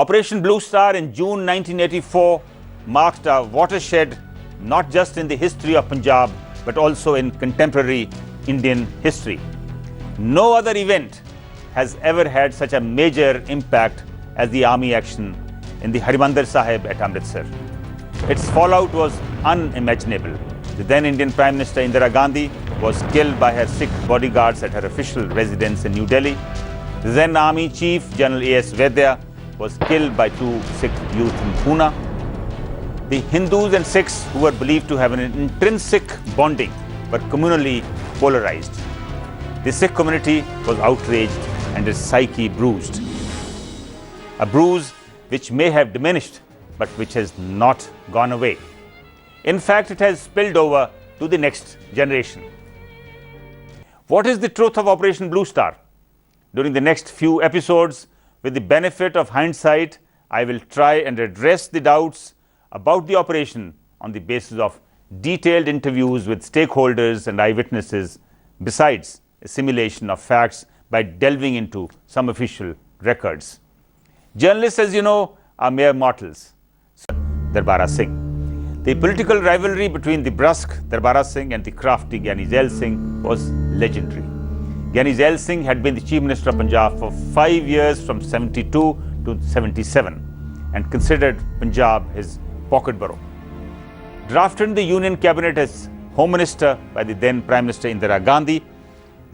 Operation Blue Star in June 1984 marked a watershed not just in the history of Punjab but also in contemporary Indian history. No other event has ever had such a major impact as the army action in the Harmandir Sahib at Amritsar. Its fallout was unimaginable. The then Indian Prime Minister Indira Gandhi was killed by her Sikh bodyguards at her official residence in New Delhi. The then Army Chief General A.S. Vaidya was killed by 2 Sikh youth in Pune. The Hindus and Sikhs, who were believed to have an intrinsic bonding, were communally polarized. The Sikh community was outraged and its psyche bruised. A bruise which may have diminished, but which has not gone away. In fact, it has spilled over to the next generation. What is the truth of Operation Blue Star? During the next few episodes, with the benefit of hindsight, I will try and address the doubts about the operation on the basis of detailed interviews with stakeholders and eyewitnesses, besides a simulation of facts by delving into some official records. Journalists, as you know, are mere mortals. Darbara Singh. The political rivalry between the brusque Darbara Singh and the crafty Gyani Zail Singh was legendary. Gyani Zail Singh had been the Chief Minister of Punjab for 5 years from 72 to 77 and considered Punjab his pocket borough. Drafted in the Union Cabinet as Home Minister by the then Prime Minister Indira Gandhi,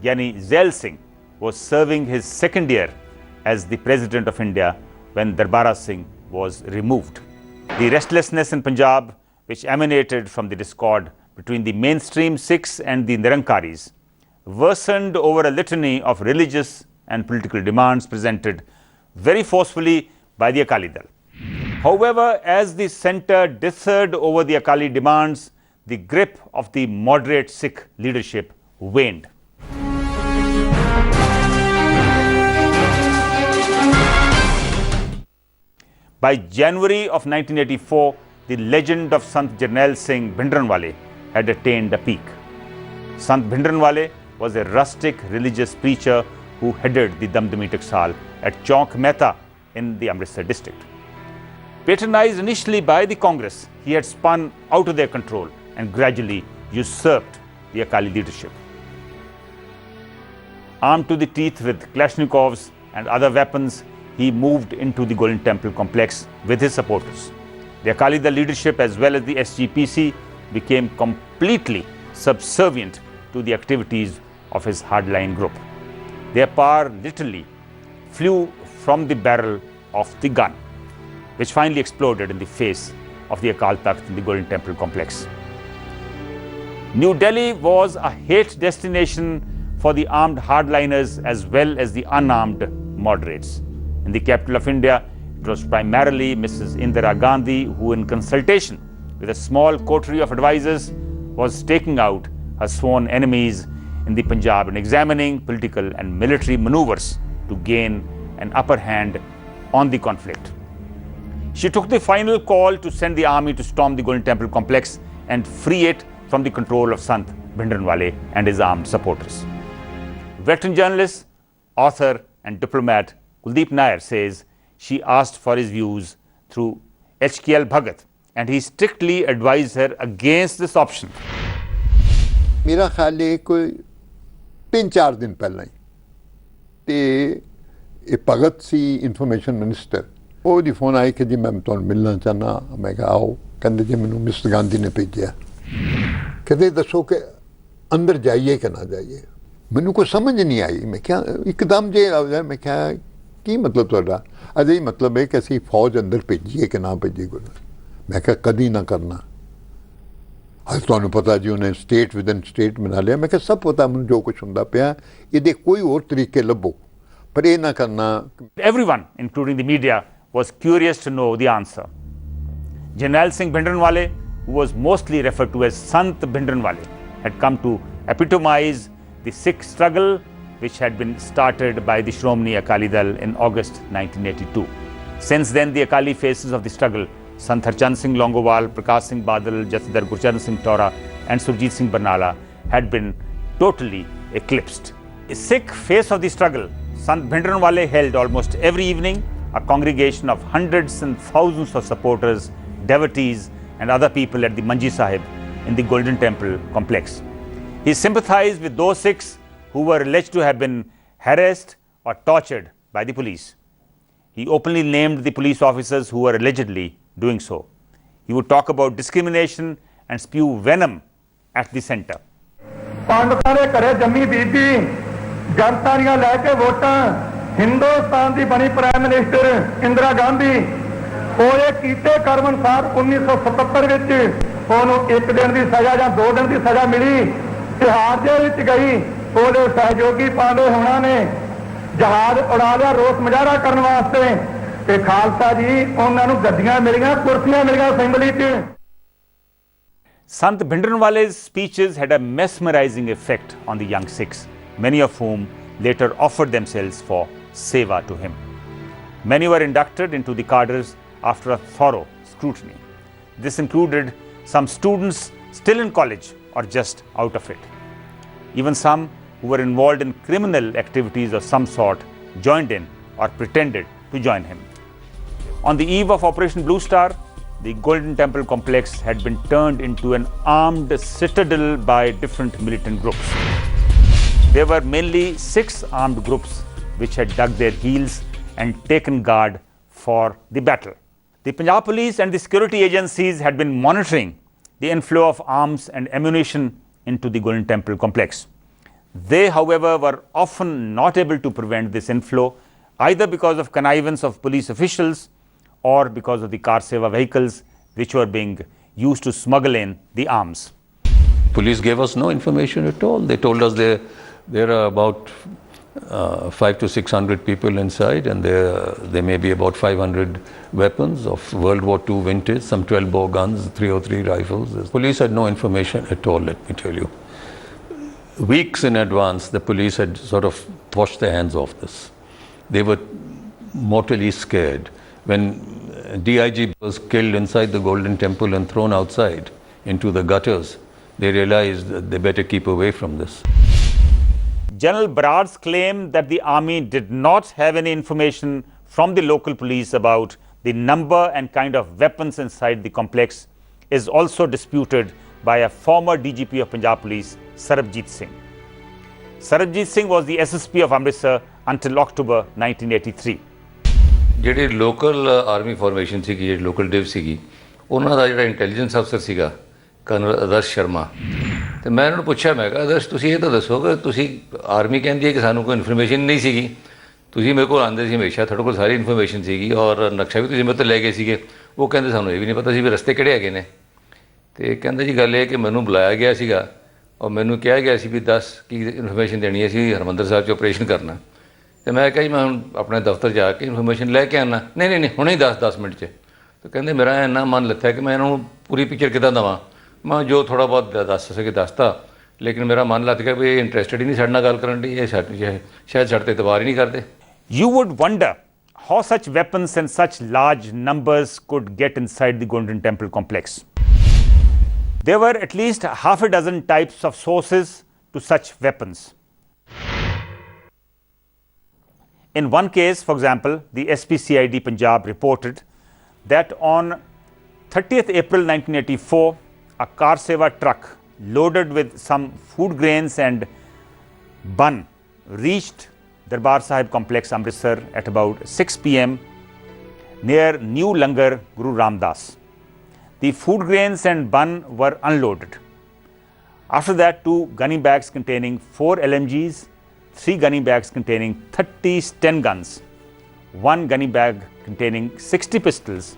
Gyani Zail Singh was serving his second year as the President of India when Darbara Singh was removed. The restlessness in Punjab, which emanated from the discord between the mainstream Sikhs and the Nirankaris, worsened over a litany of religious and political demands presented very forcefully by the Akali Dal. However, as the centre differed over the Akali demands, the grip of the moderate Sikh leadership waned. By January of 1984, the legend of Sant Jarnail Singh Bhindranwale had attained a peak. Sant Bhindranwale was a rustic religious preacher who headed the Damdami Taksal at Chowk Mehta in the Amritsar district. Patronized initially by the Congress, he had spun out of their control and gradually usurped the Akali leadership. Armed to the teeth with Kalashnikovs and other weapons, he moved into the Golden Temple complex with his supporters. The Akali Dal leadership as well as the SGPC became completely subservient to the activities of his hardline group. Their power literally flew from the barrel of the gun, which finally exploded in the face of the Akal Takht in the Golden Temple complex. New Delhi was a hate destination for the armed hardliners as well as the unarmed moderates. In the capital of India, it was primarily Mrs. Indira Gandhi who, in consultation with a small coterie of advisors, was taking out her sworn enemies in the Punjab and examining political and military maneuvers to gain an upper hand on the conflict. She took the final call to send the army to storm the Golden Temple complex and free it from the control of Sant Bhindranwale and his armed supporters. Veteran journalist, author and diplomat Kuldeep Nair says she asked for his views through HKL Bhagat and he strictly advised her against this option. मेरा ख्याल है कोई 3-4 दिन पहले ही ते ये भगत सी information minister वो दी phone आई कि जी मैं तुहानू मिलना चाहना मैं कहा आओ कहंदे जी मैनू मिस्टर गांधी ने भेजा कहते दसो कि अंदर जाइए कि ना जाइए मैनू कोई समझ नहीं आई मैं क्या एकदम जे आ जाए मैं क्या की मतलब तुहाडा अजे मतलब है कि असीं फौज अंदर भेजीए कि ना भेजीए मैं क्या कदी ना करना ਅੱਜ ਤੁਹਾਨੂੰ ਪਤਾ ਜੀ ਉਹਨੇ ਸਟੇਟ ਵਿਦਨ ਸਟੇਟ ਬਣਾ ਲਿਆ ਮੈਂ ਕਿਹਾ ਸਭ ਪਤਾ ਮੈਨੂੰ ਜੋ ਕੁਝ ਹੁੰਦਾ ਪਿਆ ਇਹਦੇ ਕੋਈ ਹੋਰ ਤਰੀਕੇ ਲੱਭੋ ਪਰ ਇਹ ਨਾ ਕਰਨਾ Everyone, including the media, was curious to know the answer. Jarnail Singh Bhindranwale, who was mostly referred to as Sant Bhindranwale, had come to epitomize the Sikh struggle which had been started by the Shromani Akali Dal in August 1982. Since then, the Akali faces of the struggle, Sant Harchand Singh Longowal, Prakash Singh Badal, Jathedar Gurcharan Singh Tora and Surjit Singh Barnala had been totally eclipsed. A Sikh face of the struggle, Sant Bhindranwale held almost every evening a congregation of hundreds and thousands of supporters, devotees, and other people at the Manji Sahib in the Golden Temple complex. He sympathized with those Sikhs who were alleged to have been harassed or tortured by the police. He openly named the police officers who were allegedly doing so. He would talk about discrimination and spew venom at the center. ਪੰਡਤਾਂ ਦੇ ਘਰੇ ਜੰਮੀ ਬੀਬੀ ਜਨਤਾ ਦੀਆਂ ਲੈ ਕੇ ਵੋਟਾਂ ਹਿੰਦੁਸਤਾਨ ਦੀ ਬਣੀ prime minister Indira Gandhi ਉਹਦੇ ਕੀਤੇ ਕਰਮ ਅਨੁਸਾਰ 1977 ਵਿੱਚ ਉਹਨੂੰ 1 ਦਿਨ ਦੀ ਸਜ਼ਾ ਜਾਂ 2 ਦਿਨ ਦੀ ਸਜ਼ਾ ਮਿਲੀ। ਤਿਹਾੜ ਦੇ ਵਿੱਚ ਗਈ ਉਹਦੇ ਸਹਿਯੋਗੀ ਪਾਂਡੇ ਹੋਣਾ ਨੇ ਜਹਾਜ਼ ਉਡਾ ਲਿਆ ਰੋਸ ਮੁਜ਼ਾਹਰਾ ਕਰਨ ਵਾਸਤੇ ਤੇ ਖਾਲਸਾ ਜੀ ਉਹਨਾਂ ਨੂੰ ਗੱਡੀਆਂ ਮਿਲੀਆਂ ਕੁਰਸੀਆਂ ਮਿਲੀਆਂ ਅਸੈਂਬਲੀ 'ਚ। Sant Bhindranwale's speeches had a mesmerizing effect on the young Sikhs, many of whom later offered themselves for seva to him. Many were inducted into the cadres after a thorough scrutiny. This included some students still in college or just out of it. Even some who were involved in criminal activities of some sort joined in or pretended to join him. On the eve of Operation Blue Star, the Golden Temple complex had been turned into an armed citadel by different militant groups. There were mainly 6 armed groups which had dug their heels and taken guard for the battle. The Punjab police and the security agencies had been monitoring the inflow of arms and ammunition into the Golden Temple complex. They, however, were often not able to prevent this inflow, either because of connivance of police officials or because of the car seva vehicles which were being used to smuggle in the arms. Police gave us no information at all. They told us there are about 500 to 600 people inside, and there may be about 500 weapons of World War II vintage, some 12 bore guns, 303 rifles. The police had no information at all, let me tell you. Weeks in advance, the police had sort of washed their hands off this. They were mortally scared. When DIG was killed inside the Golden Temple and thrown outside into the gutters, they realized that they better keep away from this. General Brad's claim that the army did not have any information from the local police about the number and kind of weapons inside the complex is also disputed by a former DGP of Punjab Police, Sarabjit Singh. Sarabjit Singh was the SSP of Amritsar until October 1983. ਜਿਹੜੀ local army formation ਸੀਗੀ, ਜਿਹੜੀ local div ਸੀਗੀ, ਉਹਨਾਂ ਦਾ ਜਿਹੜਾ intelligence ਅਫਸਰ ਸੀਗਾ colonel ਆਦਰਸ਼ ਸ਼ਰਮਾ, ਤੇ ਮੈਂ ਇਹਨਾਂ ਨੂੰ ਪੁੱਛਿਆ, ਮੈਂ ਕਿਹਾ ਆਦਰਸ਼ ਤੁਸੀਂ ਇਹ ਤਾਂ ਦੱਸੋ ਕਿ ਤੁਸੀਂ ਆਰਮੀ ਕਹਿੰਦੀ ਹੈ ਕਿ ਸਾਨੂੰ ਕੋਈ ਇਨਫੋਰਮੇਸ਼ਨ ਨਹੀਂ ਸੀਗੀ, ਤੁਸੀਂ ਮੇਰੇ ਕੋਲ ਆਉਂਦੇ ਸੀ ਹਮੇਸ਼ਾ, ਤੁਹਾਡੇ ਕੋਲ ਸਾਰੀ ਇਨਫੋਰਮੇਸ਼ਨ ਸੀਗੀ ਔਰ ਨਕਸ਼ਾ ਵੀ ਤੁਸੀਂ ਮੇਰੇ ਤੋਂ ਲੈ ਗਏ ਸੀਗੇ। ਉਹ ਕਹਿੰਦੇ ਸਾਨੂੰ ਇਹ ਵੀ ਨਹੀਂ ਪਤਾ ਸੀ ਵੀ ਰਸਤੇ ਕਿਹੜੇ ਹੈਗੇ ਨੇ। ਤੇ ਕਹਿੰਦਾ ਜੀ ਗੱਲ ਇਹ ਕਿ ਮੈਨੂੰ ਬੁਲਾਇਆ ਗਿਆ ਸੀਗਾ ਔਰ ਮੈਨੂੰ ਕਿਹਾ ਗਿਆ ਸੀ ਵੀ ਦੱਸ ਕੀ ਇਨਫੋਰਮੇਸ਼ਨ ਦੇਣੀ ਹੈ, ਅਸੀਂ ਹਰਿਮੰਦਰ ਸਾਹਿਬ 'ਚ ਆਪਰੇਸ਼ਨ ਕਰਨਾ। ਤੇ ਮੈਂ ਕਿਹਾ ਜੀ ਮੈਂ ਹੁਣ ਆਪਣੇ ਦਫ਼ਤਰ ਜਾ ਕੇ ਇਨਫੋਰਮੇਸ਼ਨ ਲੈ ਕੇ ਆਉਣਾ। ਨਹੀਂ ਹੁਣੇ ਹੀ 10 ਮਿੰਟ 'ਚ। ਤੇ ਕਹਿੰਦੇ ਮੇਰਾ ਇੰਨਾ ਮਨ ਲੱਥਿਆ ਕਿ ਮੈਂ ਇਹਨਾਂ ਨੂੰ ਪੂਰੀ ਪਿਕਚਰ ਕਿੱਦਾਂ ਦੇਵਾਂ। ਮੈਂ ਜੋ ਥੋੜ੍ਹਾ ਬਹੁਤ ਦੱਸ ਸਕੇ ਦੱਸਤਾ, ਲੇਕਿਨ ਮੇਰਾ ਮਨ ਲੱਥ ਗਿਆ ਵੀ ਇਹ ਇੰਟਰਸਟਡ ਹੀ ਨਹੀਂ ਸਾਡੇ ਨਾਲ ਗੱਲ ਕਰਨ ਦੀ, ਇਹ ਸ਼ਾਇਦ ਸਾਡੇ 'ਤੇ ਇਤਬਾਰ ਹੀ ਨਹੀਂ ਕਰਦੇ। You would wonder how such weapons and such large numbers could get inside the Golden Temple complex. There were at least half a dozen types of sources to such weapons. In one case, for example, the SPCID Punjab reported that on 30th April 1984, a car seva truck loaded with some food grains and bun reached Darbar Sahib complex Amritsar at about 6 p.m. near New Langar Guru Ramdas. The food grains and bun were unloaded. After that, 2 gunny bags containing 4 LMGs, 3 gunny bags containing 30 Sten guns, 1 gunny bag containing 60 pistols,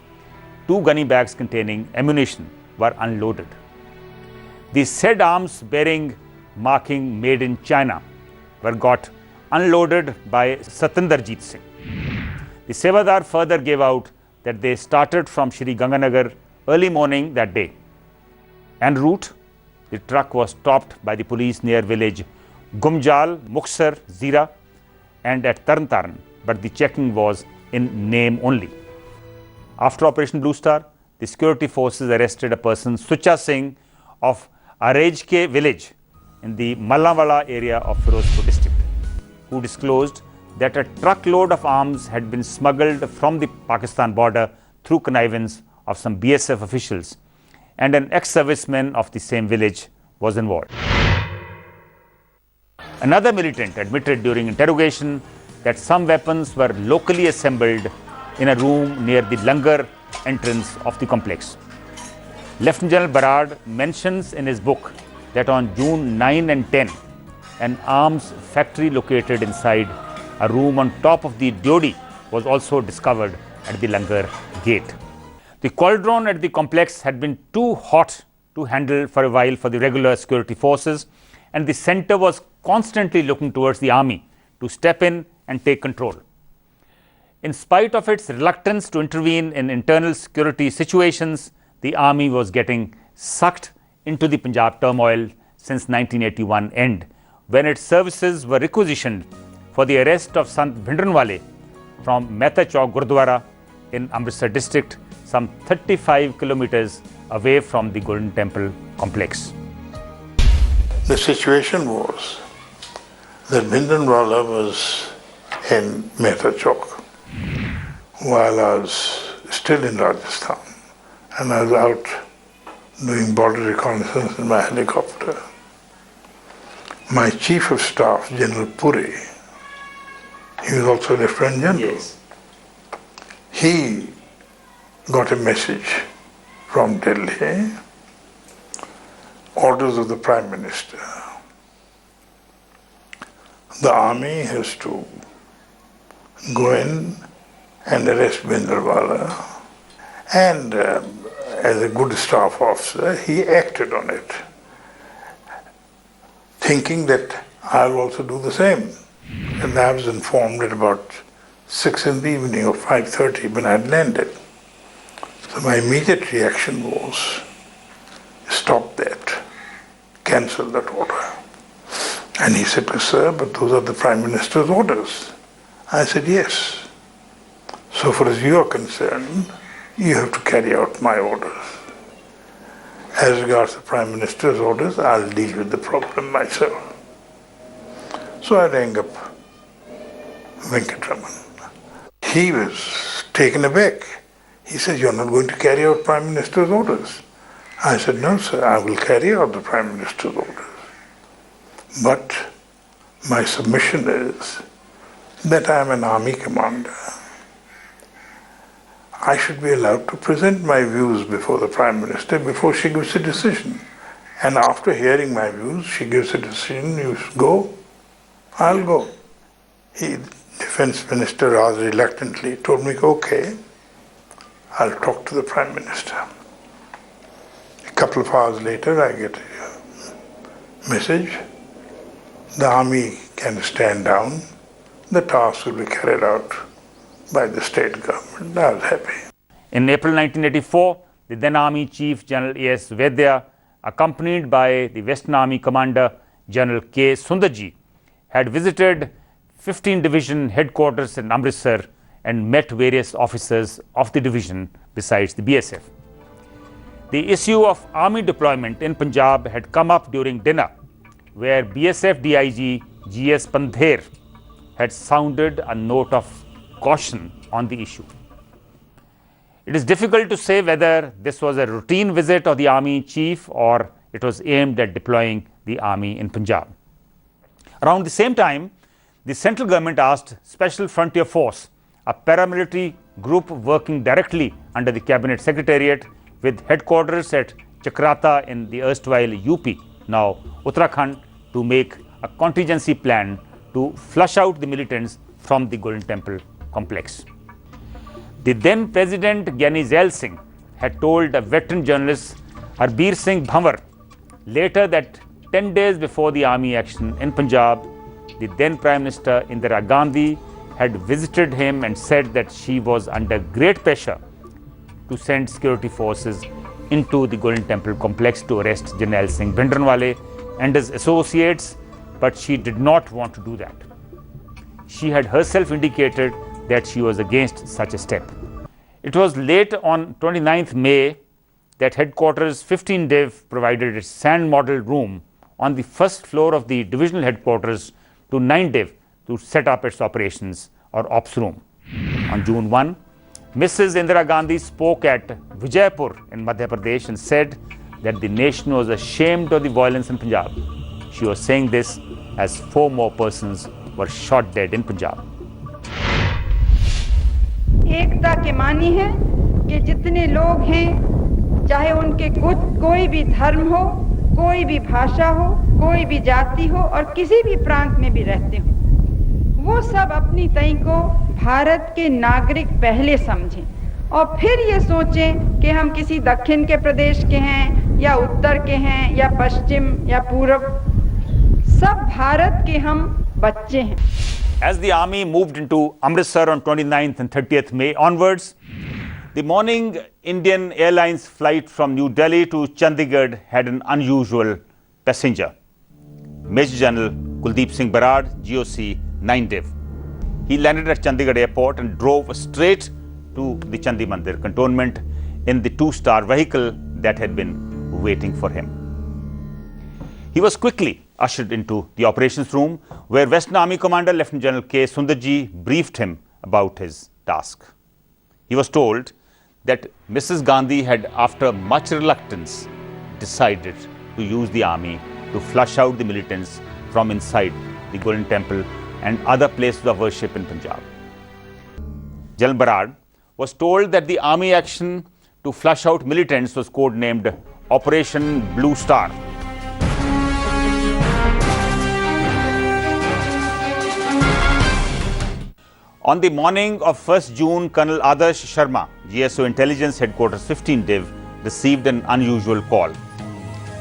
2 gunny bags containing ammunition were unloaded. The said arms bearing marking made in China were got unloaded by Satinderjeet Singh. The Sevadar further gave out that they started from Shri Ganganagar early morning that day. En route, the truck was stopped by the police near village Gumjal, Muksar, Zira and at Tarn, but the checking was in name only. After Operation Blue Star, the security forces arrested a person, Sucha Singh of Arejke village in the Mallavalla area of Firozpur district, who disclosed that a truckload of arms had been smuggled from the Pakistan border through connivance of some BSF officials, and an ex-serviceman of the same village was involved. Another militant admitted during interrogation that some weapons were locally assembled in a room near the Langar entrance of the complex. Lieutenant General Barad mentions in his book that on June 9 and 10, an arms factory located inside a room on top of the Diodi was also discovered at the Langar gate. The cauldron at the complex had been too hot to handle for a while for the regular security forces, and the center was constantly looking towards the army to step in and take control. In spite of its reluctance to intervene in internal security situations, the army was getting sucked into the Punjab turmoil since 1981 end, when its services were requisitioned for the arrest of Sant Bhindranwale from Mehta Chowk Gurdwara in Amritsar district, some 35 kilometers away from the Golden Temple complex. The situation was that Bhindranwale was in Mehta Chowk while I was still in Rajasthan, and I was out doing border reconnaissance in my helicopter. My Chief of Staff, General Puri, he was also Lieutenant General. Yes. He got a message from Delhi, orders of the Prime Minister. The army has to go in and arrest Bhindranwale, and as a good staff officer, he acted on it, thinking that I'll also do the same. And I was informed at about 6 in the evening or 5:30 when I had landed. So my immediate reaction was, stop that, cancel that order. And he said, sir, but those are the Prime Minister's orders. I said, yes. So far as you are concerned, you have to carry out my orders. As regards the Prime Minister's orders, I'll deal with the problem myself. So I rang up Venkatraman. He was taken aback. He said, you're not going to carry out Prime Minister's orders. I said, no, sir, I will carry out the Prime Minister's orders. But my submission is that I am an army commander. I should be allowed to present my views before the Prime Minister before she gives a decision. And after hearing my views, she gives a decision, you go, I'll go. The Defense Minister rather reluctantly told me, okay, I'll talk to the Prime Minister. A couple of hours later, I get a message. The army can stand down. The task will be carried out by the state government. I was happy. In April 1984, the then Army Chief General A.S. Vaidya, accompanied by the Western Army Commander General K. Sundarji, had visited 15 Division headquarters in Amritsar and met various officers of the division besides the BSF. The issue of army deployment in Punjab had come up during dinner, where BSF DIG G.S. Pandher had sounded a note of caution on the issue. It is difficult to say whether this was a routine visit of the army chief or it was aimed at deploying the army in Punjab. Around the same time, the central government asked Special Frontier Force, a paramilitary group working directly under the Cabinet Secretariat with headquarters at Chakrata in the erstwhile UP, now Uttarakhand, to make a contingency plan to flush out the militants from the Golden Temple complex. The then President Gyani Zail Singh had told a veteran journalist Harbir Singh Bhanwar later that 10 days before the army action in Punjab, the then Prime Minister Indira Gandhi had visited him and said that she was under great pressure to send security forces into the Golden Temple complex to arrest Jarnail Singh Bhindranwale and his associates, but she did not want to do that. She had herself indicated that she was against such a step. It was late on 29th May that headquarters 15 Div provided its sand model room on the first floor of the divisional headquarters to 9 Div to set up its operations or ops room. On June 1, Mrs. Indira Gandhi spoke at Vijaypur in Madhya Pradesh and said that the nation was ashamed of the violence in Punjab. She was saying this as 4 more persons were shot dead in Punjab. एकता के मानी है कि जितने लोग हैं, चाहे उनके कोई भी धर्म हो, कोई भी भाषा हो, कोई भी जाति हो और किसी भी प्रांत में भी रहते हो, वो सब अपनी तई को भारत के नागरिक पहले समझें और फिर ये सोचें कि हम किसी दक्षिण के प्रदेश के हैं या उत्तर के हैं या पश्चिम या पूर्व, सब भारत के हम बच्चे हैं. As the army moved into Amritsar on 29th and 30th May onwards, the morning Indian Airlines flight from New Delhi to Chandigarh had an unusual passenger. Major General Kuldeep Singh Barad, GOC 9 Div. He landed at Chandigarh airport and drove straight to the Chandi Mandir cantonment in the 2-star vehicle that had been waiting for him. He was quickly ushered into the operations room where Western Army Commander Lieutenant General K. Sundarji briefed him about his task. He was told that Mrs. Gandhi had, after much reluctance, decided to use the army to flush out the militants from inside the Golden Temple and other places of worship in Punjab. General Barad was told that the army action to flush out militants was codenamed Operation Blue Star. On the morning of 1st June, Colonel Adarsh Sharma, GSO Intelligence Headquarters 15 Div, received an unusual call.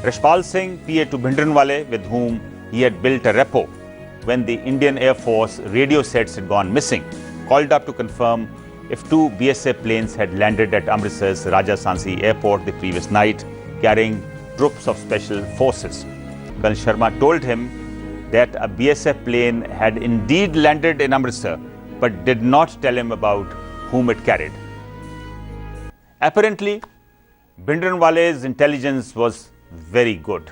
Rashpal Singh, PA to Bhindranwale, with whom he had built a rapport when the Indian Air Force radio sets had gone missing, called up to confirm if 2 BSF planes had landed at Amritsar's Raja Sansi Airport the previous night, carrying troops of special forces. Colonel Sharma told him that a BSF plane had indeed landed in Amritsar, but did not tell him about whom it carried. Apparently, Bhindranwale's intelligence was very good.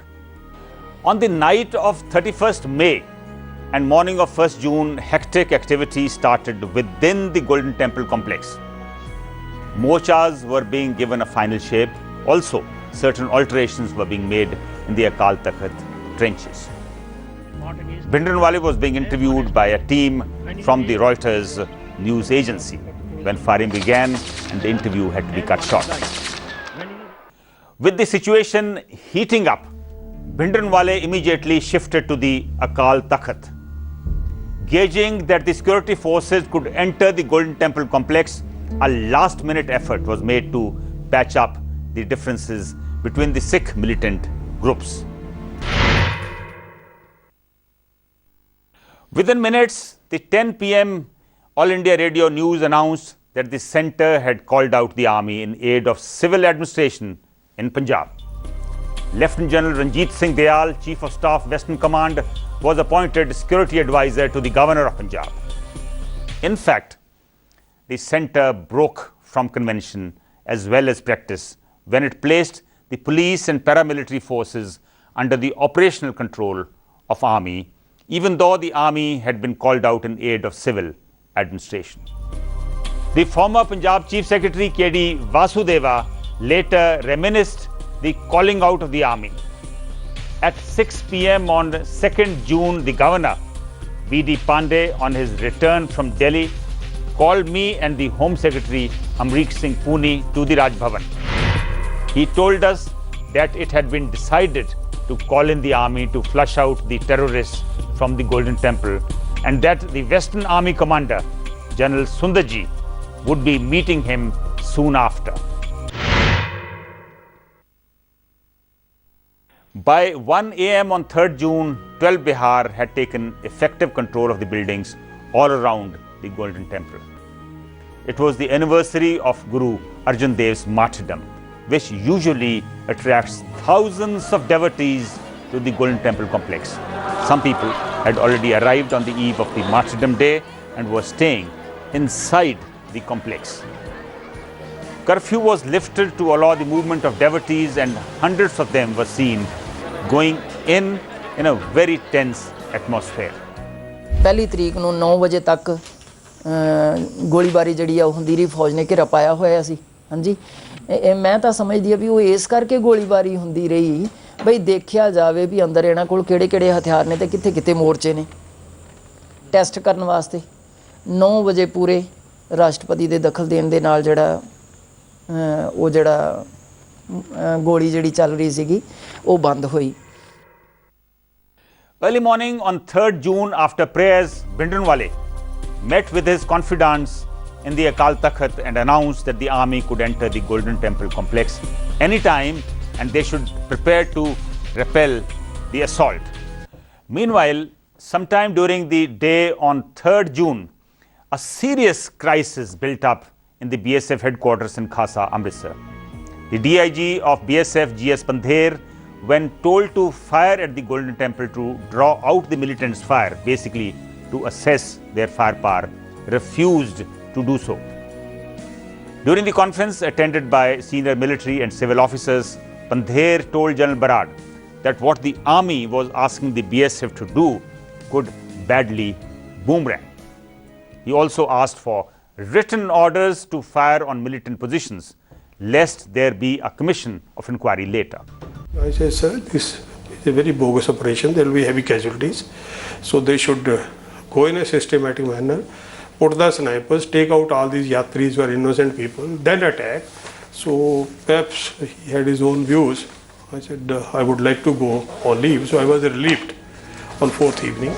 On the night of 31st May and morning of 1st June, hectic activity started within the Golden Temple complex. Morchas were being given a final shape. Also, certain alterations were being made in the Akal Takht trenches. Bhindranwale was being interviewed by a team from the Reuters news agency when firing began and the interview had to be cut short. With the situation heating up, Bhindranwale immediately shifted to the Akal Takht. Gauging that the security forces could enter the Golden Temple complex, a last-minute effort was made to patch up the differences between the Sikh militant groups. Within minutes, the 10 p.m. All India Radio News announced that the centre had called out the army in aid of civil administration in Punjab. Lieutenant General Ranjit Singh Dayal, Chief of Staff, Western Command, was appointed security advisor to the Governor of Punjab. In fact, the centre broke from convention as well as practice when it placed the police and paramilitary forces under the operational control of army, even though the army had been called out in aid of civil administration. The former Punjab Chief Secretary K.D. Vasudeva later reminisced the calling out of the army. At 6 p.m. on 2nd June, the Governor, B.D. Pandey, on his return from Delhi, called me and the Home Secretary Amreek Singh Pooni to the Raj Bhavan. He told us that it had been decided to call in the army to flush out the terrorists from the Golden Temple and that the Western Army Commander, General Sundarji, would be meeting him soon after. By 1 a.m. on 3rd June, 12 Bihar had taken effective control of the buildings all around the Golden Temple. It was the anniversary of Guru Arjan Dev's martyrdom, which usually attracts thousands of devotees to the Golden Temple complex. Some people had already arrived on the eve of the martyrdom day and were staying inside the complex. Curfew was lifted to allow the movement of devotees, and hundreds of them were seen going in a very tense atmosphere. ਪਹਿਲੀ ਤਰੀਕ ਨੂੰ 9 ਵਜੇ ਤੱਕ ਗੋਲੀਬਾਰੀ ਜਿਹੜੀ ਆ ਉਹ ਹੁੰਦੀ ਰਹੀ। ਫੌਜ ਨੇ ਘੇਰਾ ਪਾਇਆ ਹੋਇਆ ਸੀ। ਹਾਂਜੀ, ਮੈਂ ਤਾਂ ਸਮਝਦੀ ਆ ਵੀ ਉਹ ਇਸ ਕਰਕੇ ਗੋਲੀਬਾਰੀ ਹੁੰਦੀ ਰਹੀ ਬਈ ਦੇਖਿਆ ਜਾਵੇ ਵੀ ਅੰਦਰ ਇਹਨਾਂ ਕੋਲ ਕਿਹੜੇ ਕਿਹੜੇ ਹਥਿਆਰ ਨੇ ਤੇ ਕਿੱਥੇ ਕਿੱਥੇ ਮੋਰਚੇ ਨੇ, ਟੈਸਟ ਕਰਨ ਵਾਸਤੇ। 9 ਵਜੇ ਪੂਰੇ ਰਾਸ਼ਟਰਪਤੀ ਦੇ ਦਖਲ ਦੇਣ ਦੇ ਨਾਲ ਜਿਹੜਾ ਉਹ ਜਿਹੜਾ ਗੋਲੀ ਜਿਹੜੀ ਚੱਲ ਰਹੀ ਸੀਗੀ ਉਹ ਬੰਦ ਹੋਈ। Early morning on 3rd June, after prayers, Bhindranwale met with his confidants in the Akal Takht and announced that the army could enter the Golden Temple complex anytime and they should prepare to repel the assault. Meanwhile, sometime during the day on 3rd June, a serious crisis built up in the BSF headquarters in Khasa, Amritsar. The DIG of BSF, GS Pandher, when told to fire at the Golden Temple to draw out the militants' fire, basically to assess their firepower, refused to do so. During the conference attended by senior military and civil officers, Pandher told General Barad that what the army was asking the BSF to do could badly boomerang. He also asked for written orders to fire on militant positions, lest there be a commission of inquiry later. I said, sir, this is a very bogus operation. There will be heavy casualties. So they should go in a systematic manner, put the snipers, take out all these yatris who are innocent people, then attack. So perhaps he had his own views. I said, I would like to go on leave. So I was relieved on 4th evening.